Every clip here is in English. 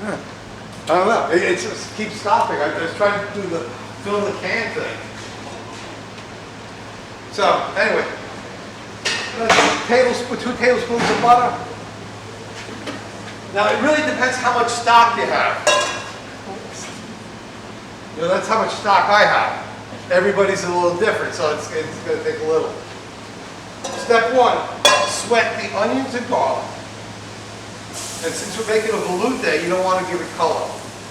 Yeah. I don't know. It just keeps stopping. I was trying to do the fill the can thing. So anyway, 2 tablespoons of butter. Now it really depends how much stock you have. You know, that's how much stock I have. Everybody's a little different, so it's going to take a little. Step 1, sweat the onions and garlic. And since we're making a veloute, you don't want to give it color.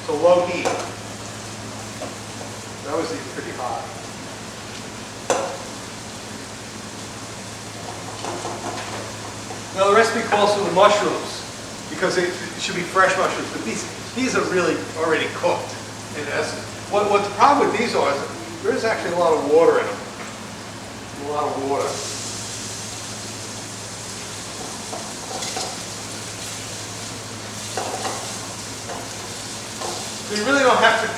So low heat. That was even pretty hot. Now the recipe calls for the mushrooms because it should be fresh mushrooms, but these are really already cooked in essence. What the problem with these are is there is actually a lot of water in them. A lot of water. So you really don't have to,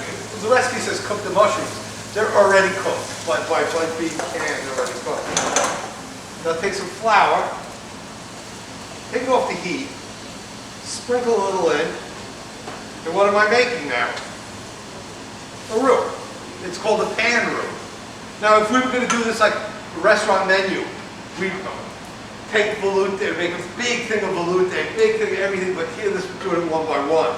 the recipe says cook the mushrooms. They're already cooked. By being canned, they're already cooked. Now take some flour, take it off the heat, sprinkle a little in, and what am I making now? A roux. It's called a pan roux. Now if we were going to do this like a restaurant menu, we'd take veloute, make a big thing of veloute, a big thing of everything, but here this we're doing it one by one.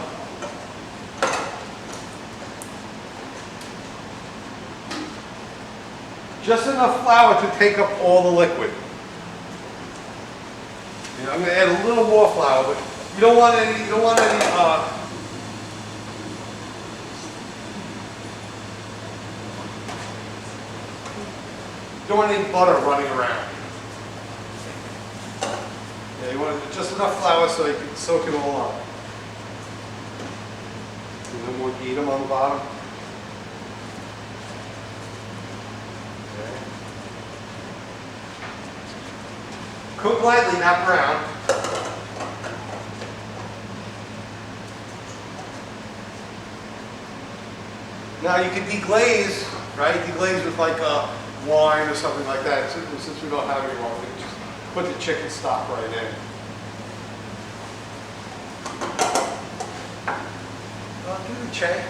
Just enough flour to take up all the liquid. You know, I'm going to add a little more flour, but you don't want any, don't want any butter running around. Yeah, you want just enough flour so you can soak it all up. And then we'll heat them on the bottom. Cook lightly, not brown. Now you can deglaze, right? Deglaze with like wine or something like that. Since we don't have any wine, we can just put the chicken stock right in. Give me Che.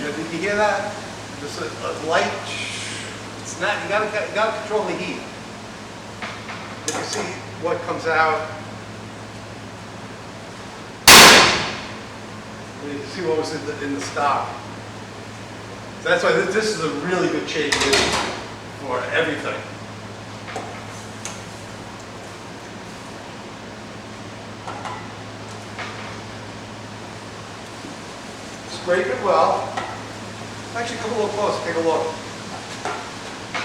Did you hear that? Just a light. It's not. You gotta control the heat. You can see what comes out. And you can see what was in the stock. So that's why this is a really good shade to use for everything. Scrape it well. Actually, come a little closer, take a look.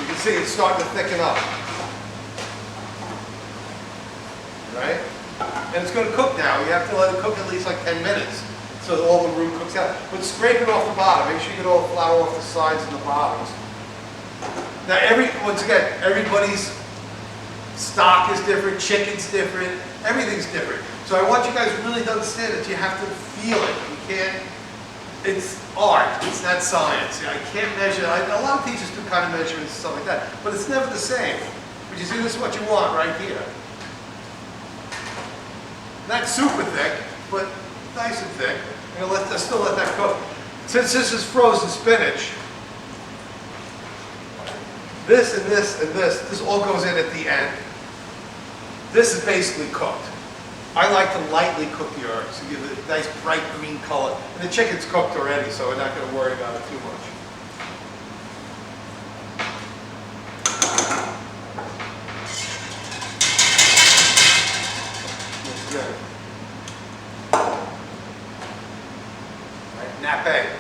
You can see it's starting to thicken up. Right? And it's going to cook now. You have to let it cook at least like 10 minutes so that all the roux cooks out. But scrape it off the bottom. Make sure you get all the flour off the sides and the bottoms. Now, once again, everybody's stock is different, chicken's different, everything's different. So I want you guys really to understand that you have to feel it. You can't. It's art, it's not science. I can't measure, a lot of teachers do kind of measurements and stuff like that, but it's never the same. But you see, this is what you want right here. Not super thick, but nice and thick. I'm going to still let that cook. Since this is frozen spinach, this and this and this all goes in at the end. This is basically cooked. I like to lightly cook the herbs to give it a nice bright green color. And the chicken's cooked already, so we're not going to worry about it too much. That's good. All right, nappe.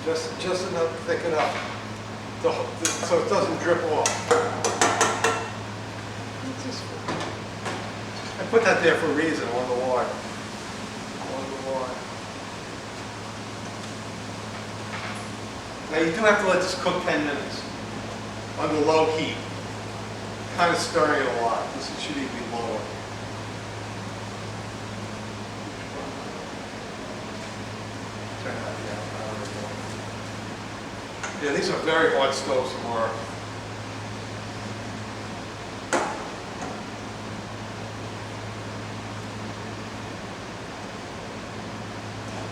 Just enough, thick enough, so it doesn't drip off. I put that there for a reason, I wonder why. Now you do have to let this cook 10 minutes under low heat. Kind of stirring it a lot. This should even be lower. Turn that down. Yeah, these are very hard stoves to work.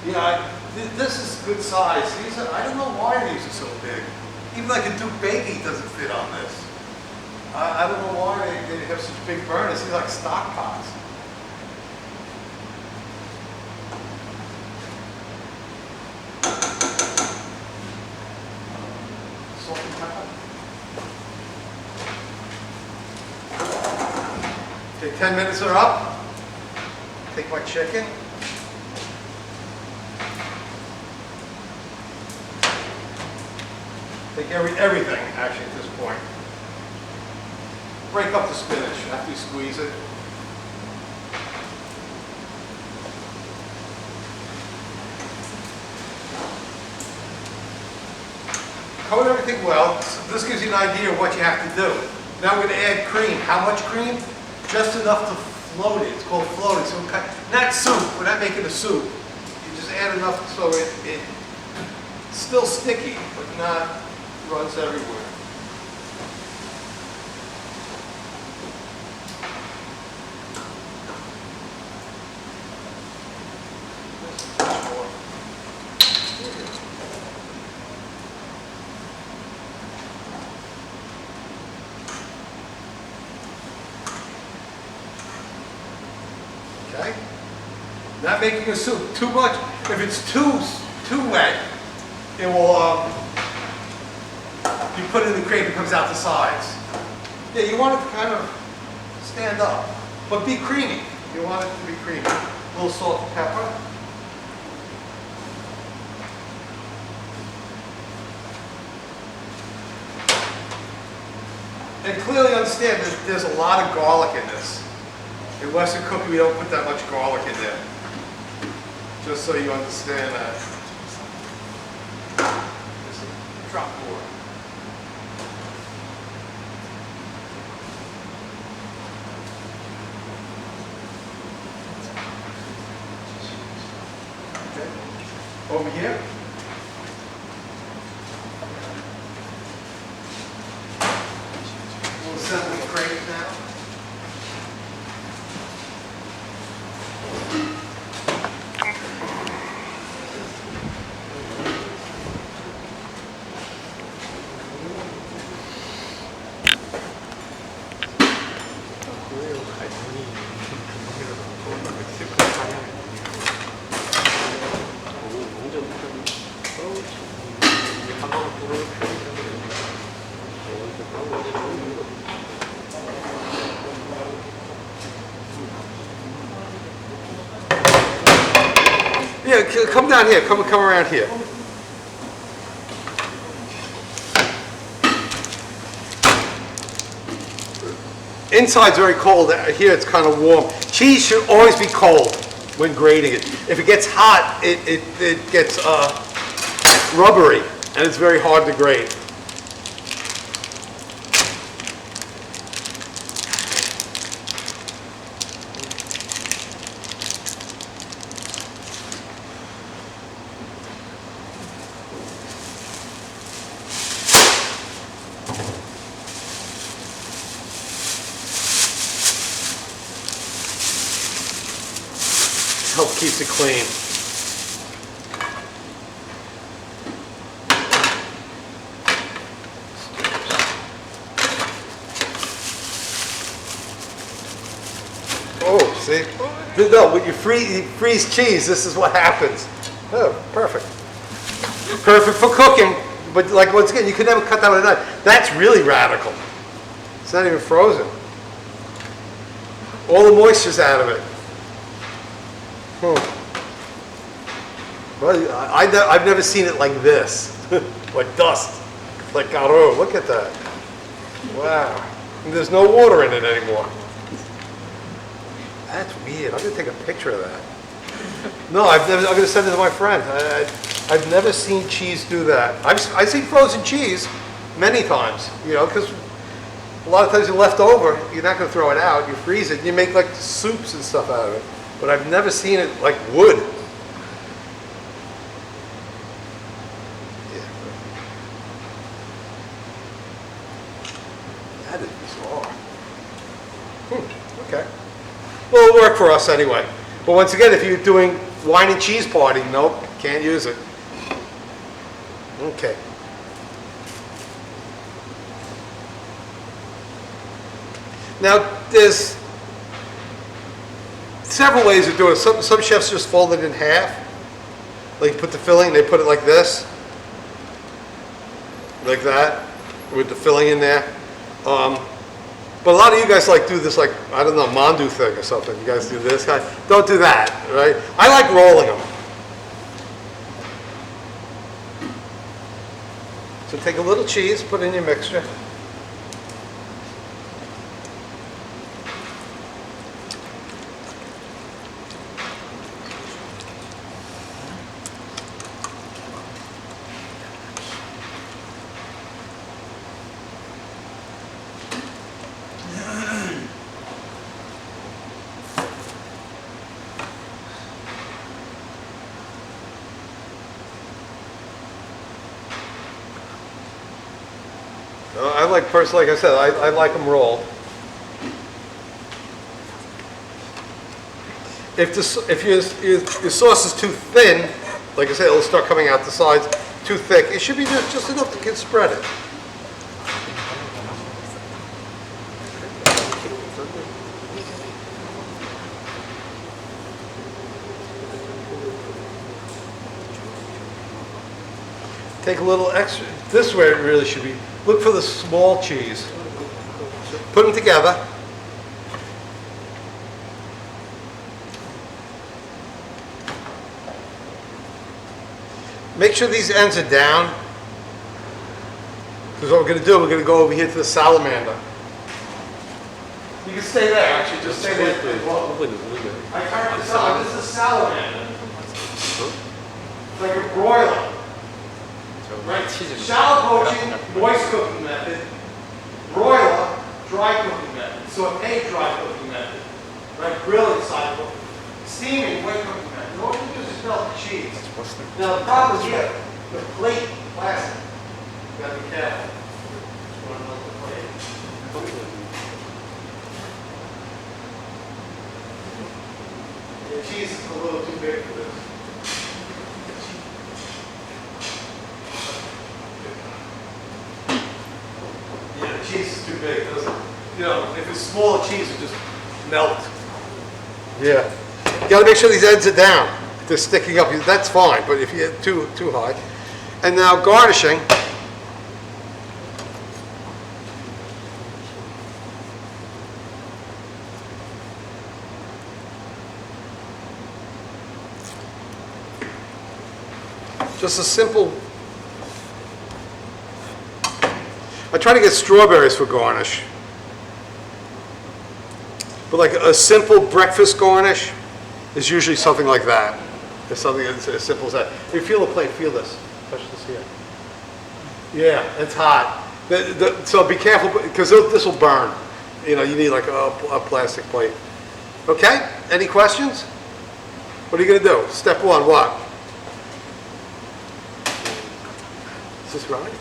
Yeah, this is good size. These are, I don't know why these are so big. Even like a Duke Baking doesn't fit on this. I don't know why they have such big burners. These are like stock pots. Salt and pepper. Okay, 10 minutes are up. Take my chicken. Take everything, actually, at this point. Break up the spinach after you squeeze it. Coat everything well. So this gives you an idea of what you have to do. Now we're going to add cream. How much cream? Just enough to float it. It's called floating. So not soup. We're not making a soup. You just add enough so it's still sticky, but not runs everywhere. Okay? Not making a soup too much. If it's too wet, it will you put it in the crepe, it comes out the sides. Yeah, you want it to kind of stand up, but be creamy. You want it to be creamy. A little salt and pepper. And clearly understand that there's a lot of garlic in this. In Western cooking, we don't put that much garlic in there. Just so you understand that. Just a drop more. Okay. Over here. We'll assemble the crepe now. Yeah, come down here. Come around here. Inside's very cold. Here it's kind of warm. Cheese should always be cold when grating it. If it gets hot, it gets rubbery, and it's very hard to grate. Help keeps it clean. Oh, see? No, when you freeze cheese, this is what happens. Oh, perfect. Perfect for cooking, but like once again, you could never cut that with a knife. That's really radical. It's not even frozen. All the moisture's out of it. Well, I've never seen it like this. Like dust. Like, oh, look at that. Wow. And there's no water in it anymore. That's weird. I'm going to take a picture of that. No, I'm going to send it to my friend. I've never seen cheese do that. I've seen frozen cheese many times, you know, because a lot of times you're left over, you're not going to throw it out. You freeze it, and you make like soups and stuff out of it. But I've never seen it like wood. Yeah. That is bizarre. Okay. Well, it'll work for us anyway. But once again, if you're doing wine and cheese party, nope, can't use it. Okay. Now, there's several ways of doing it. Some chefs just fold it in half. Like put the filling, they put it like this. Like that, with the filling in there. But a lot of you guys like do this, like, I don't know, mandu thing or something. You guys do this kind. Don't do that, right? I like rolling them. So take a little cheese, put in your mixture. I like, personally, like I said, I like them rolled. If your sauce is too thin, like I said, it'll start coming out the sides. Too thick, it should be just enough to get spread it. Take a little extra. This way it really should be. Look for the small cheese. Put them together. Make sure these ends are down. Because what we're going to do, we're going to go over here to the salamander. You can stay there, actually, just stay there. I turned this on. This is a salamander. It's like a broiler. Right? Shallow poaching, moist cooking method. Broiler, dry cooking method. Sauté, dry cooking method. Right? Grilling side cooking. Steaming, wet cooking method. All you do is just melt the cheese. Now the problem here, the plate, plastic. You gotta be careful. Just want to melt the plate. The cheese is a little too big for this. Yeah, the cheese is too big. It doesn't, you know, if it's smaller cheese, it just melt. Yeah. You got to make sure these ends are down. If they're sticking up, that's fine. But if you get too high, and now garnishing. Just a simple. I try to get strawberries for garnish. But like a simple breakfast garnish is usually something like that. It's something that's as simple as that. If you feel the plate, feel this. Touch this here. Yeah, it's hot. So be careful, because this will burn. You know, you need like a plastic plate. Okay? Any questions? What are you going to do? Step one, what? Is this right?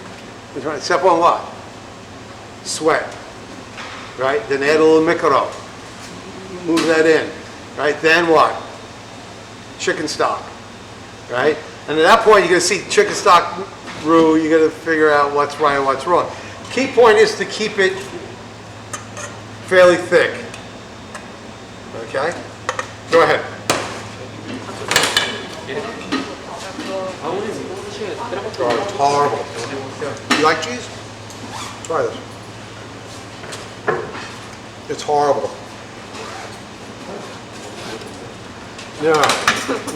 That's right. Step one, what? Sweat. Right? Then add a little micro. Move that in. Right? Then what? Chicken stock. Right? And at that point, you're going to see chicken stock roux. You're going to figure out what's right and what's wrong. Key point is to keep it fairly thick. Okay? Go ahead. Oh, it's horrible. You like cheese? Try this. It's horrible. Yeah.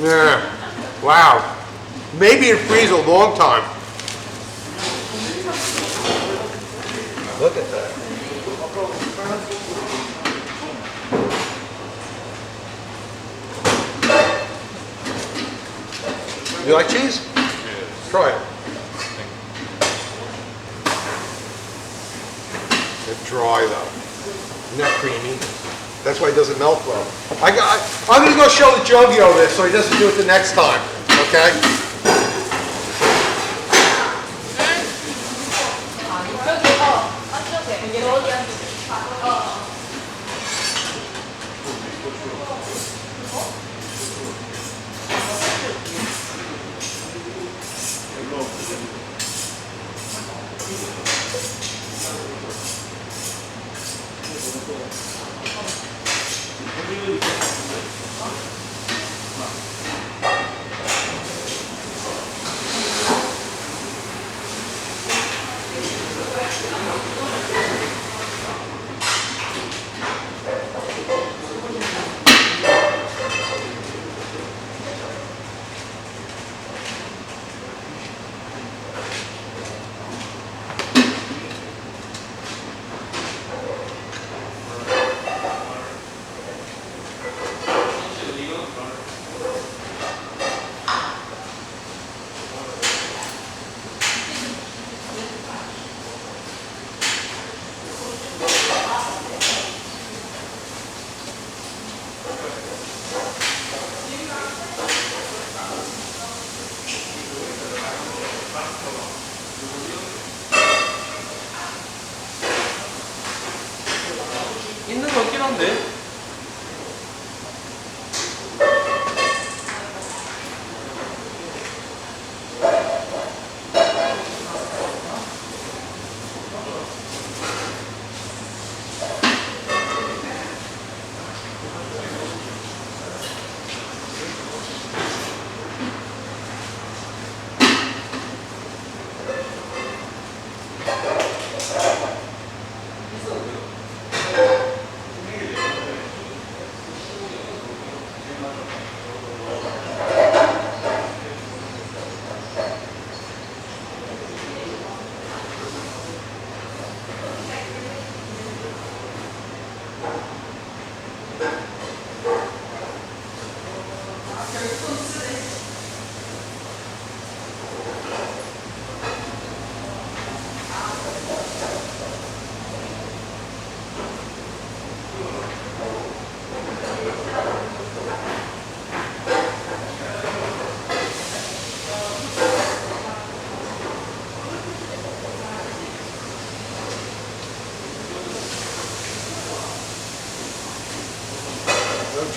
Yeah. Wow. Maybe it freezes a long time. Look at that. You like cheese? Yeah. Try it. It's dry though. Not creamy. That's why it doesn't melt well. I'm going to go show the Jogio this so he doesn't do it the next time. Okay? 저기, 저기.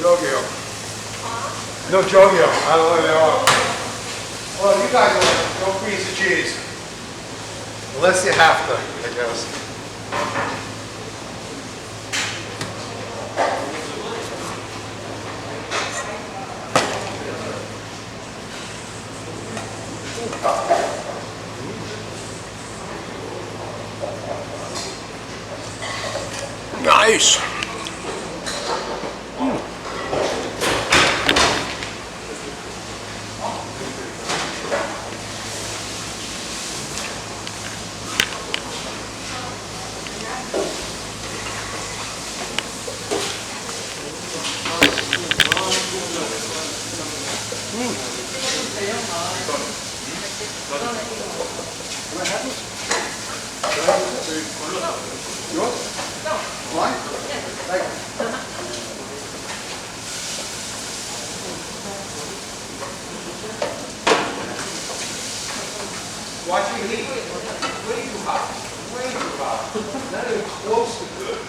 저기요. No, 저기요. I don't know where they are. Well, you guys don't freeze the cheese. Unless you have to, I guess. Nice. Watch your heat. Way too hot. Way too hot. Not even close to good.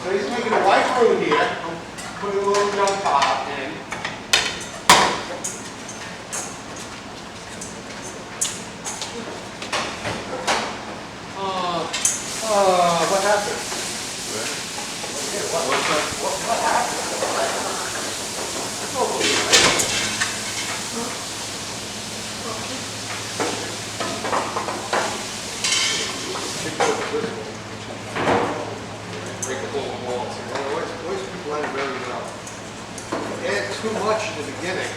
So he's making a white roux here. Put a little milk pot in. What happened? What happened? Always blend very well. Add too much in the beginning.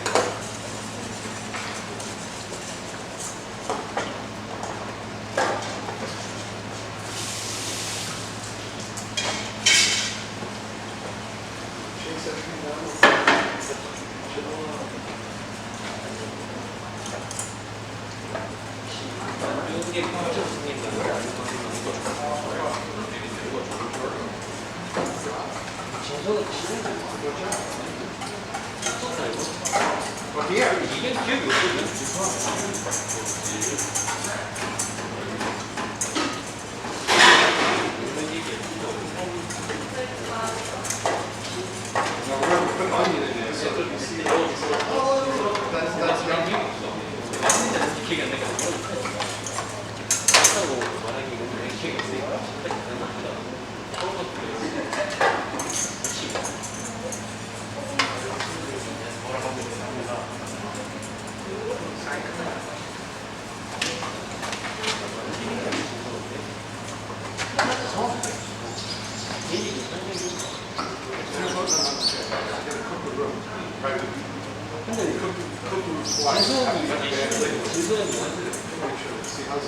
That's yummy. Why? See how it's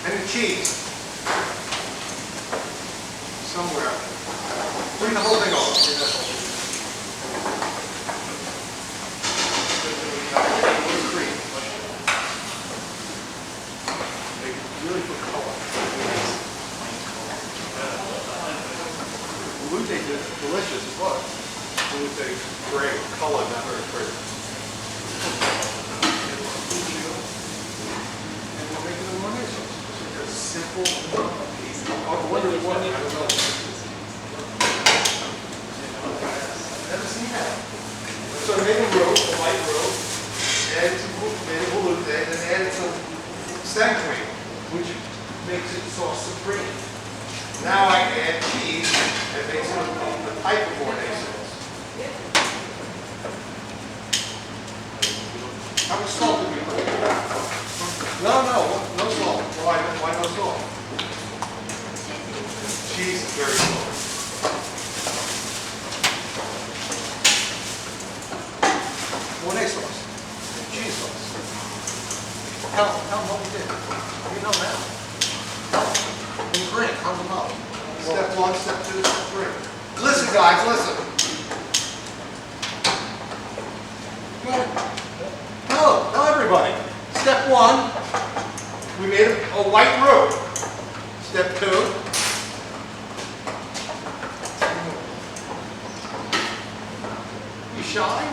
and the cheese. Somewhere. Bring the whole thing over. Cream. Make it really good color. Blue is delicious as well. Blue is great color, not very pretty. And we're making them more nice. Simple. I wonder what. I don't know. Never seen that. So I made a roux, a white roux, added some velouté, then added some stem cream, which makes it sauce supreme. Now I add cheese and makes it a type of Mornay sauce. How much salt did we put in? No salt. Why no salt? Cheese is very salty. Mornay sauce, cheese sauce. Tell them what we did. You know now. In green, count them up. Step 1, step 2, step 3. Listen, guys, listen. Go ahead. Tell everybody. Step 1, we made a white roux. Step 2. You shy?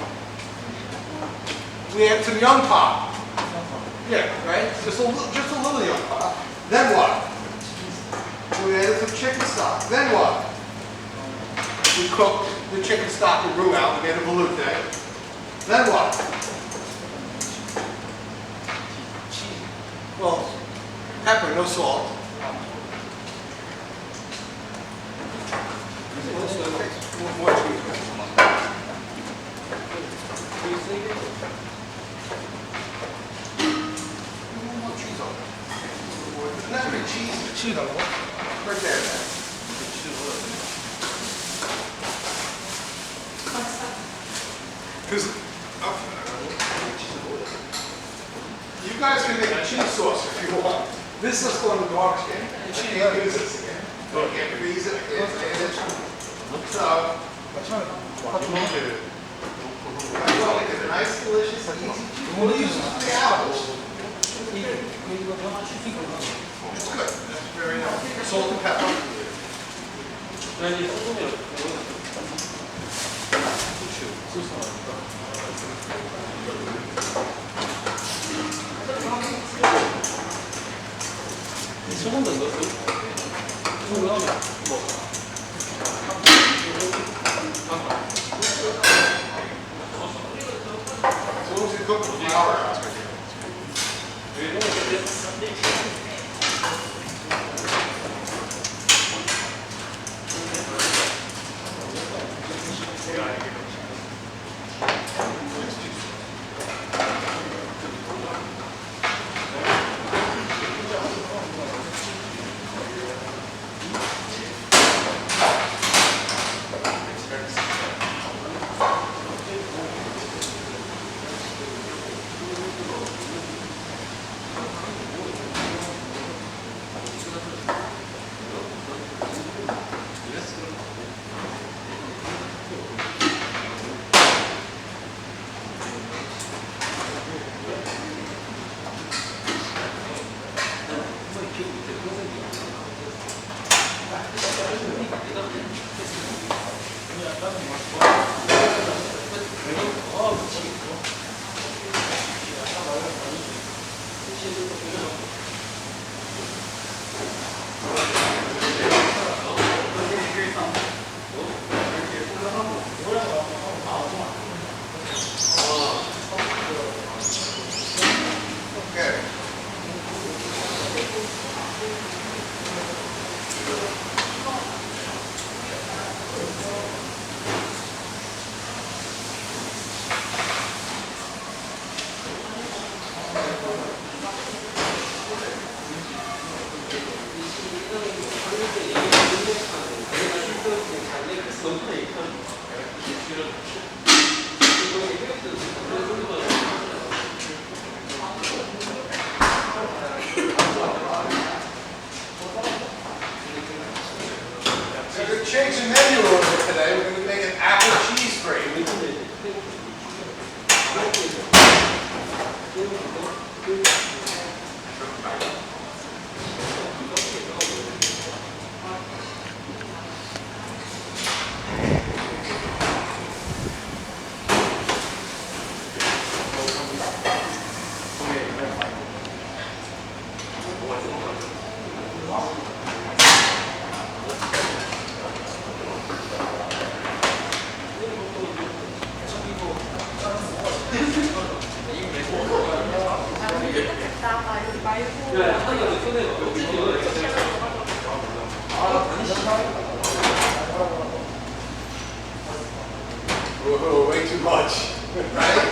We add some young pop. Yeah, right? Just a little young pop. Then what? We added some chicken stock. Then what? We cooked the chicken stock and roux out. We made a velouté. Then what? Well, pepper, no salt. More cheese. Not very cheese. Right there. Because you guys can make a cheese sauce if you want. This is going to garbage can. You can't use this again. You can't freeze it. So, it's a nice, delicious, easy cheese. We'll use it for the apples. It's good. That's very nice. Salt and pepper. As long as you cook the flour out. So we're changing menu a little bit today. We're going to make an apple cheese gravy. Whoa, way too much, right?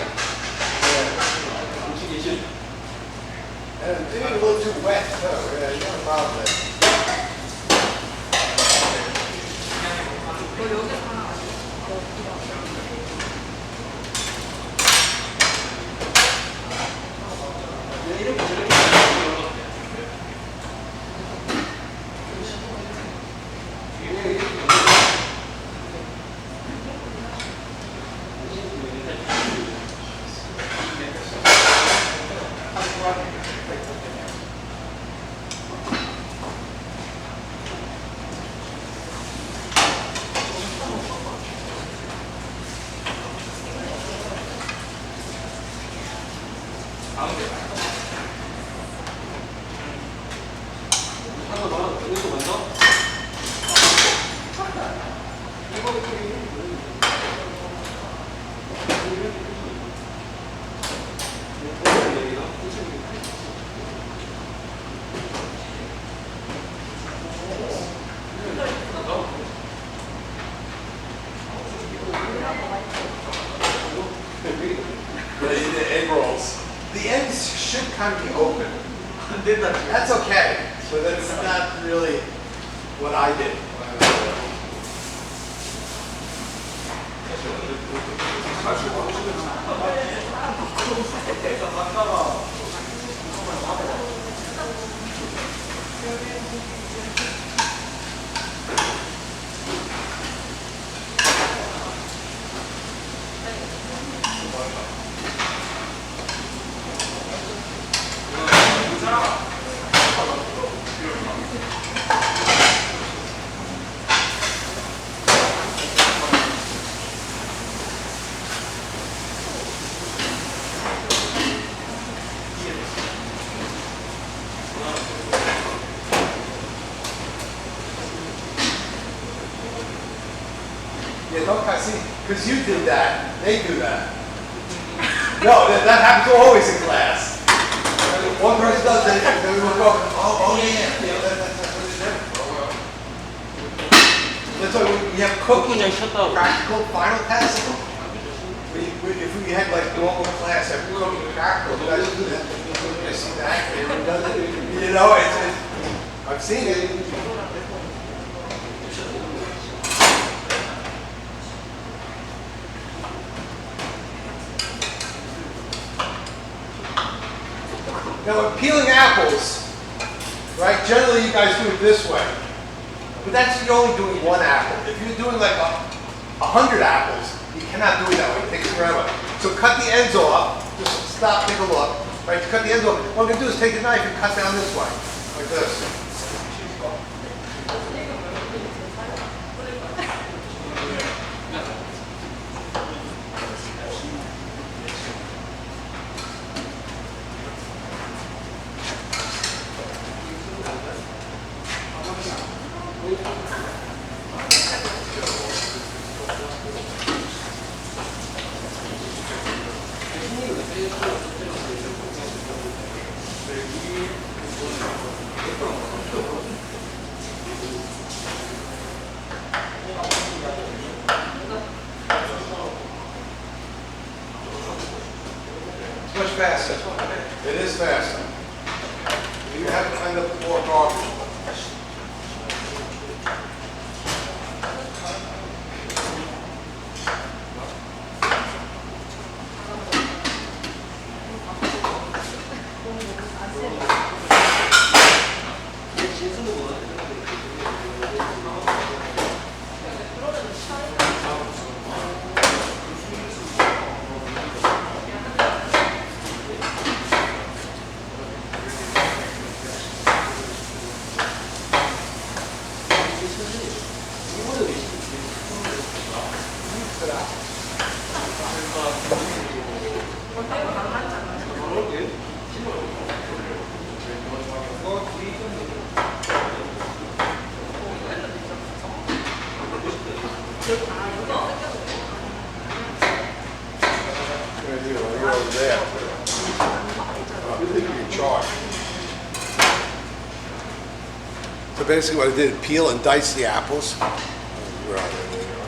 And it's a little too wet, too. Yeah, you got a problem there. The egg rolls. The ends should kind of be open. That's okay, but that's not really what I did. Yeah, don't cut, see, because you did that, they do that. No, that happens always in class. One person does it, then we will go, oh yeah, that's what they do. That's why we have cooking and practical final tests. If we had like normal class, have cooking and practical, you guys do that. I see that, everyone does it. You know, I've seen it. Now, when peeling apples, right, generally you guys do it this way. But that's, you're only doing one apple. If you're doing like 100 apples, you cannot do it that way. It takes forever. So cut the ends off. Just stop, take a look. Right, to cut the ends off, what I'm going to do is take a knife and cut down this way, like this. Much faster. It is faster. You have to end up more garbage. You're over there. You think you're in charge. So basically what I did, peel and dice the apples. Where are they? There they are.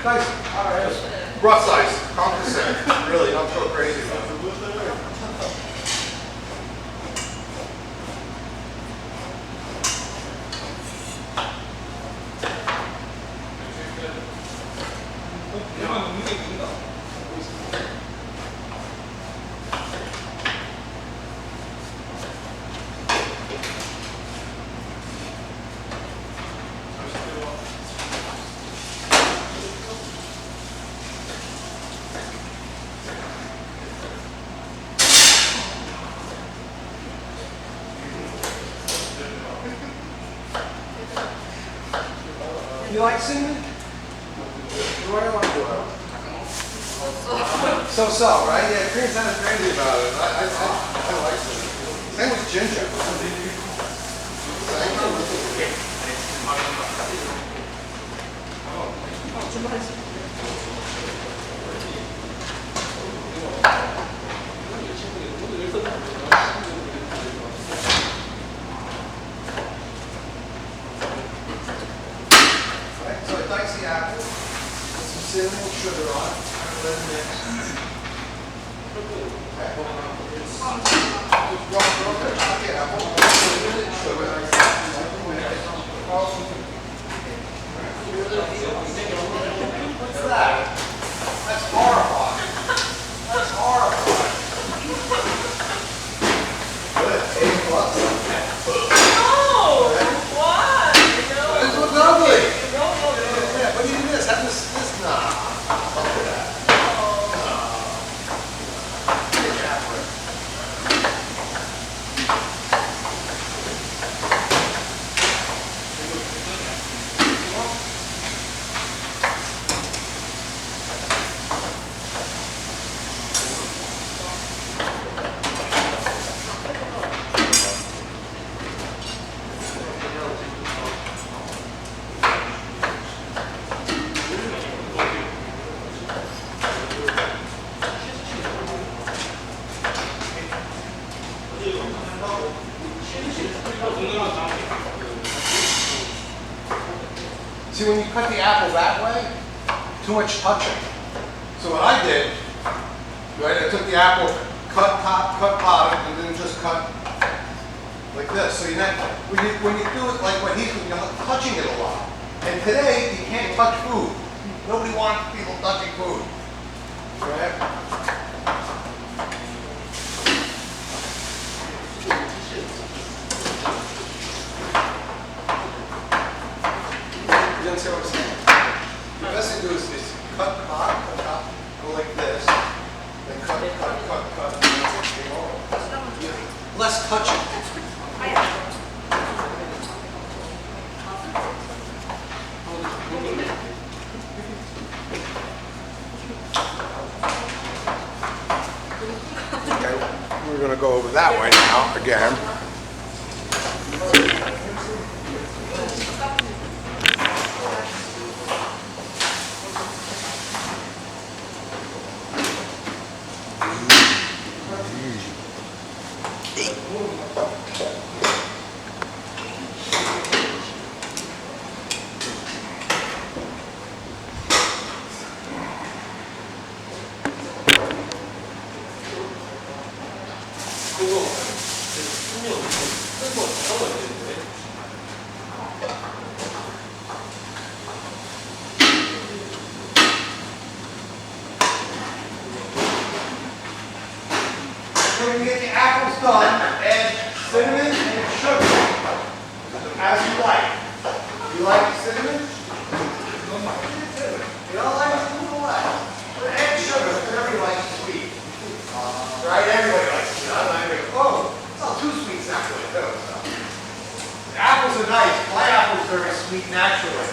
Nice. All right. Rough size. Calm percent. Really, don't go crazy about it. You like cinnamon? What do I want to do? So, right? Yeah, Green's not crazy about it. I like cinnamon. Same with ginger. So I dice the apple, put some cinnamon sugar on it, and let it mix. Just the apple, sugar. What's that? That's horrifying. That's horrifying. Good, A+. This looks ugly. Yeah, what do you do this? Have this, nah. Look at that. Get that for it. See, when you cut the apple that way, too much touching. So what I did, right, I took the apple, cut top, cut bottom, and then just cut like this. So when you do it like what he's doing, you're touching it a lot. And today, you can't touch food. Nobody wants people touching food. Right? You understand what I'm saying? The best thing to do is cut top, go like this, then cut. Less touching. it that way now, again. When you get the apples done, add cinnamon and sugar as you like. You like cinnamon? You don't like it? Move away. But add sugar because everybody likes sweet. Right? Everybody likes sweet. I don't like it. Oh, it's not too sweet naturally too. So. The apples are nice. My apples are very sweet naturally.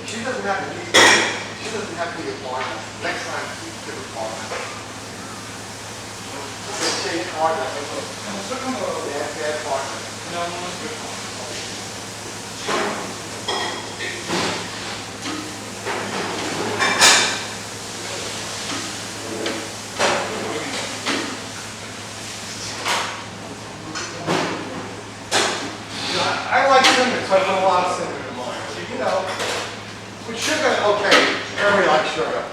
She doesn't have to be. She doesn't have to be a partner. Next time, give her a partner. Change partner. Yeah, partner. I like cinnamon, so I put a lot of cinnamon in mine. So, you know, with sugar, okay, everybody likes sugar.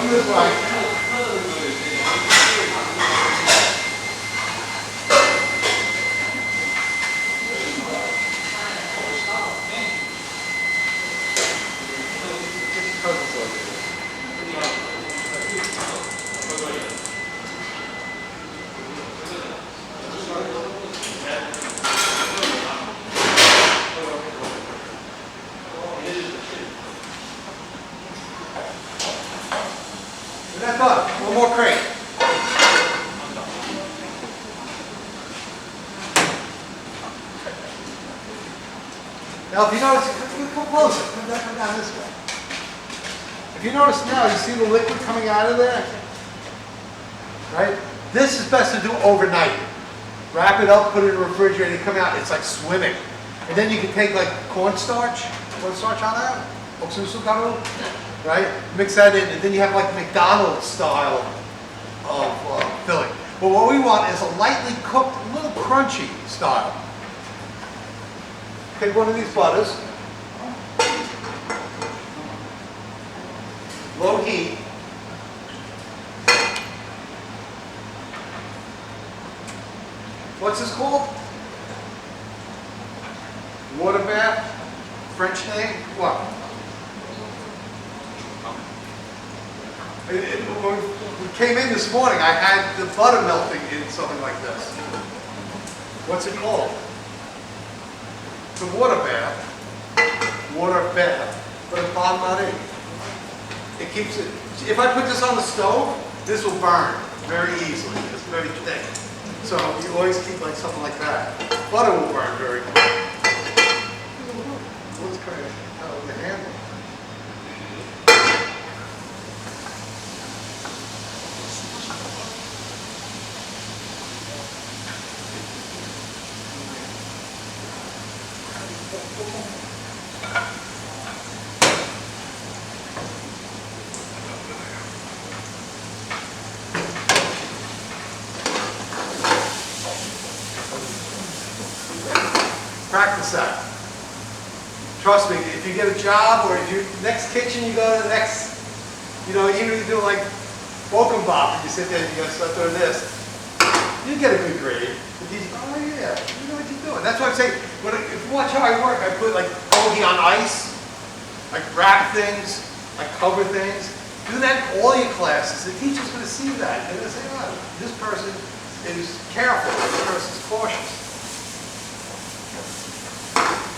do this right. We're not done. One more crate. Now, if you notice, come closer. Come down this way. If you notice now, you see the liquid coming out of there? Right? This is best to do overnight. Wrap it up, put it in the refrigerator, come out, it's like swimming. And then you can take like cornstarch on that, right? Mix that in, and then you have like McDonald's style of filling. But what we want is a lightly cooked, a little crunchy style. Take one of these butters, low heat. What's this called? Water bath? French name? What? When we came in this morning, I had the butter melting in something like this. What's it called? It's a water bath. Water bath. But it's bottom not in. It keeps it. If I put this on the stove, this will burn very easily. It's very thick. So you always keep like something like that. Butter will burn very quick. What's crazy? Oh, the handle. Practice that. Trust me, if you get a job or if you next kitchen you go to the next, even if you do like welcome bop and you sit there and you start doing this, you get a good grade. But you say, oh yeah, you know what you're doing. That's why I say, if you watch how I work, I put like hoagie on ice, I wrap things, I cover things. Do that in all your classes. The teacher's going to see that. They're going to say, oh, this person is careful, this person's cautious.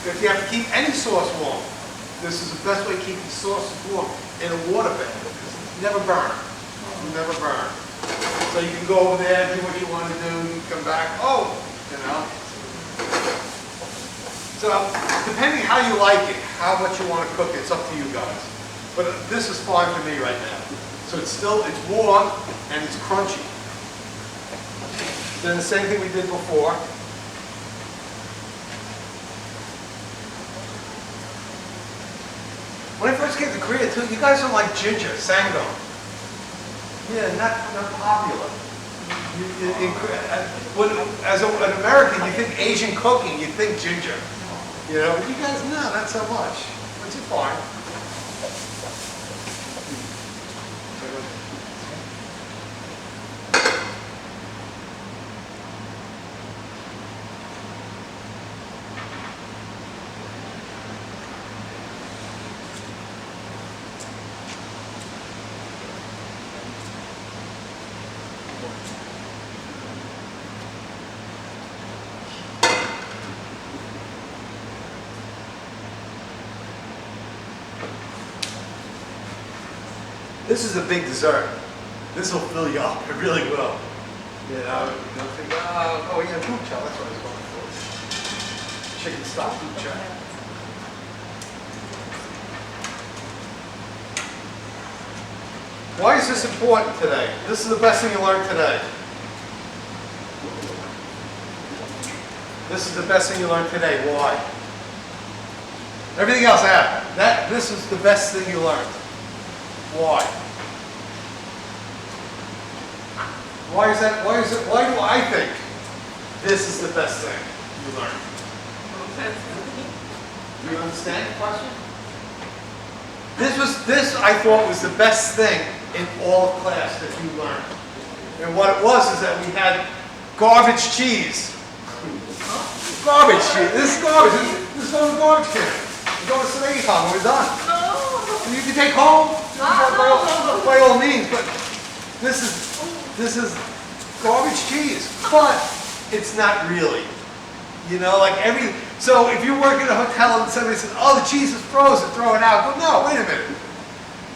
If you have to keep any sauce warm, this is the best way to keep the sauce warm in a water bath. You never burn. You never burn. So you can go over there, do what you want to do, you come back, So depending how you like it, how much you want to cook it, it's up to you guys. But this is fine for me right now. So it's warm and it's crunchy. Then the same thing we did before. When I first came to Korea too, you guys don't like ginger, sango. Yeah, not popular. As an American, you think Asian cooking, you think ginger. But you guys, no, not so much. Which is fine. This is a big dessert. This will fill you up. It really will. You'll think, oh yeah, bucha. That's what I was going for. Chicken stock bucha. Why is this important today? This is the best thing you learned today. This is the best thing you learned today. Why? Everything else happened. This is the best thing you learned. Why? Why is that? Why do I think this is the best thing you learn? Do you understand the question? This I thought was the best thing in all of class that you learned. And what it was is that we had garbage cheese. Garbage cheese. This is garbage. This is going to the garbage can. We're going to Serenity Farm when we're done. And you can take home by all means, but this is garbage cheese. But it's not really. You know, like so if you work in a hotel and somebody says, oh, the cheese is frozen, throw it out. Go, no, wait a minute.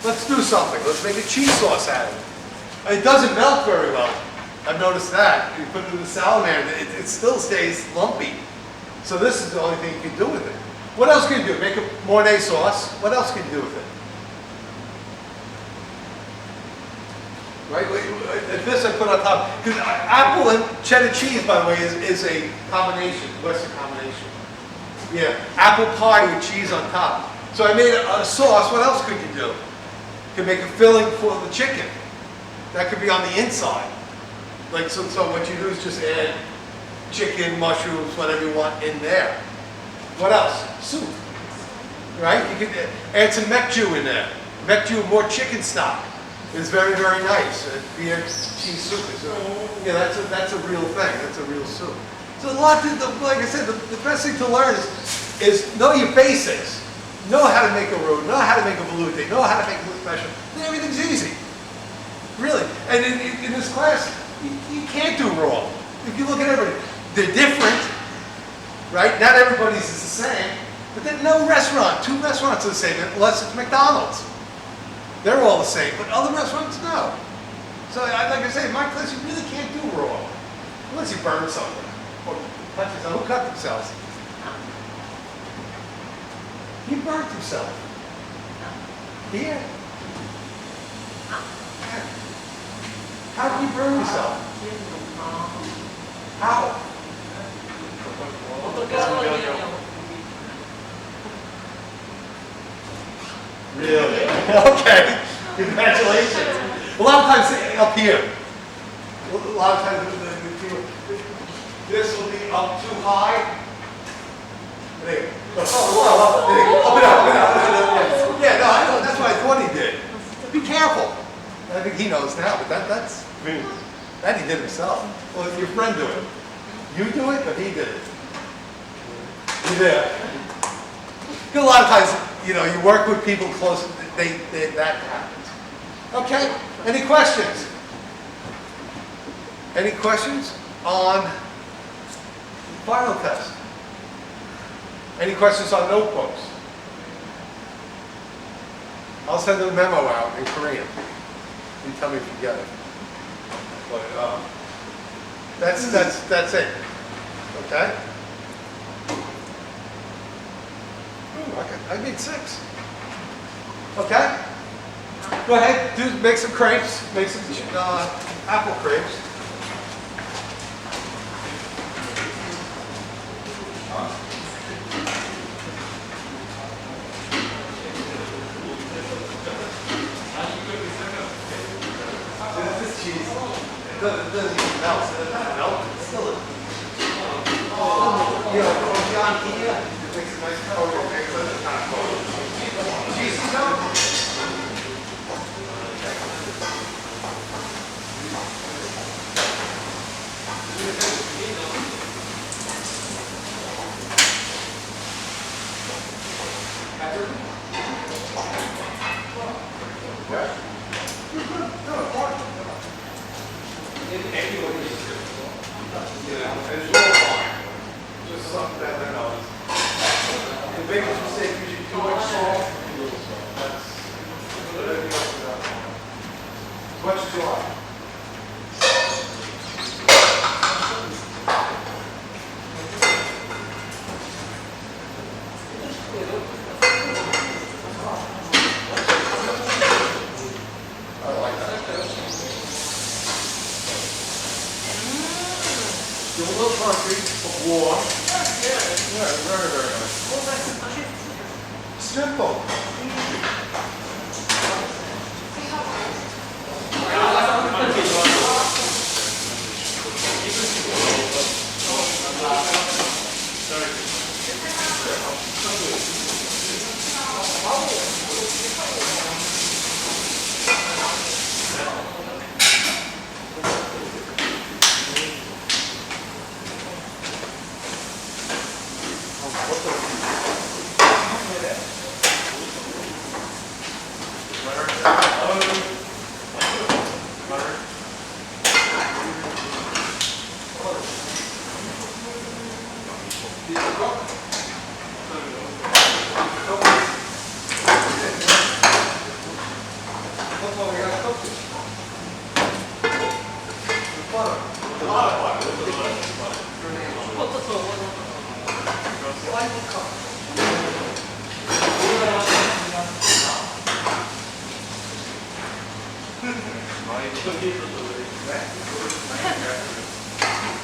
Let's do something. Let's make a cheese sauce out of it. It doesn't melt very well. I've noticed that. You put it in the salamander, it still stays lumpy. So this is the only thing you can do with it. What else can you do? Make a Mornay sauce. What else can you do with it? Right? This I put on top. Because apple and cheddar cheese, by the way, is a combination, Western combination. Yeah, apple pie with cheese on top. So I made a sauce. What else could you do? You could make a filling for the chicken. That could be on the inside. Like so what you do is just add chicken, mushrooms, whatever you want in there. What else? Soup. Right? You can add some mekju in there. Mekju, more chicken stock. It's very, very nice. Beer cheese soup is yeah, that's a real thing. That's a real soup. So a lot like I said, the best thing to learn is know your basics. Know how to make a roux, know how to make a velouté, know how to make a special. Then everything's easy. Really. And in this class, you can't do raw. If you look at everybody, they're different, right? Not everybody's is the same, but then no restaurant, 2 restaurants are the same unless it's McDonald's. They're all the same, but other restaurants, no. So like I say, in my class, you really can't do raw. Unless you burn something or touch yourself. Who cut themselves? He burnt himself. Here. How did he burn himself? How? Really? Okay. Congratulations. A lot of times up here. A lot of times this will be up too high. There. Up and up. Yeah, no, I know. That's what I thought he did. Be careful. I think he knows now, but that he did himself. Well, if your friend do it. You do it, but he did it. Yeah. A lot of times, you know, you work with people close, that happens. Okay, any questions? Any questions on the final test? Any questions on notebooks? I'll send a memo out in Korean. You tell me if you get it. But that's it. Okay? Ooh, I made 6. Okay? Go ahead, make some crepes, make some apple crepes. This cheese, it doesn't even melt, so it doesn't melt, it's still you know, John here, it makes a nice color, okay, so it's kind of cold. Cheese is out. Just something that I know. The biggest mistake is you too much salt. That's everything else is out. As much as you like. I like that. Give a little country of war. Yeah, very, very nice. Simple.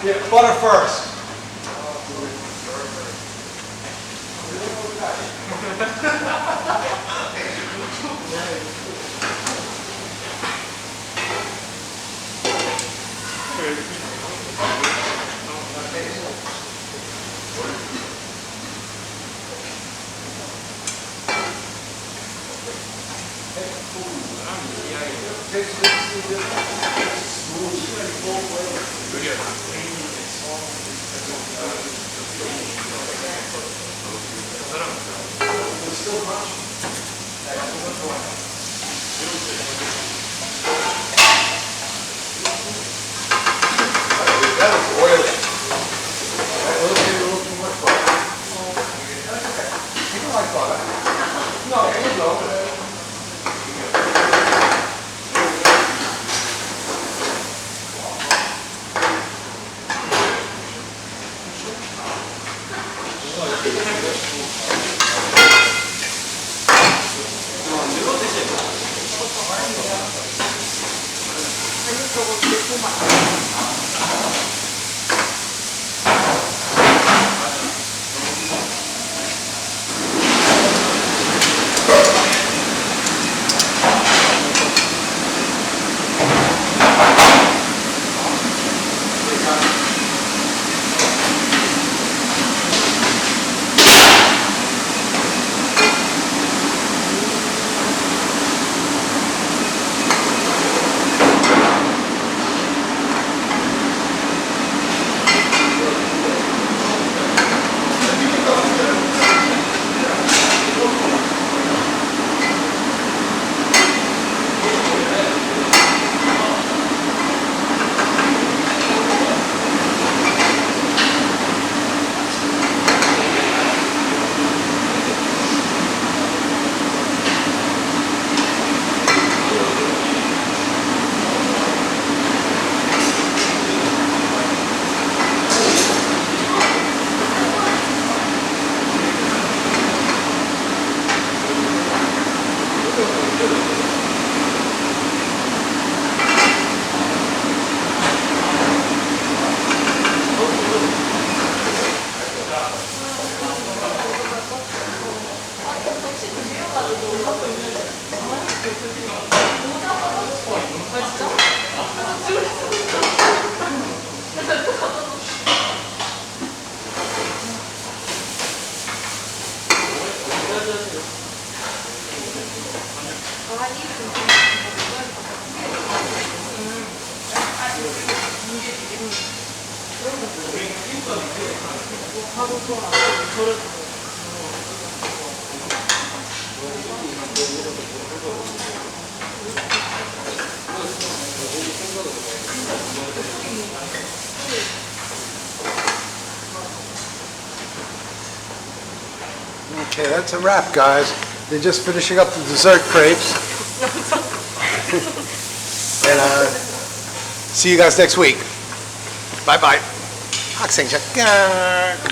Yeah, butter first. That is oily. A little too much butter. You don't like butter? No, you don't. Okay, that's a wrap, guys. They're just finishing up the dessert crepes. And see you guys next week. Bye-bye. 학생 작가.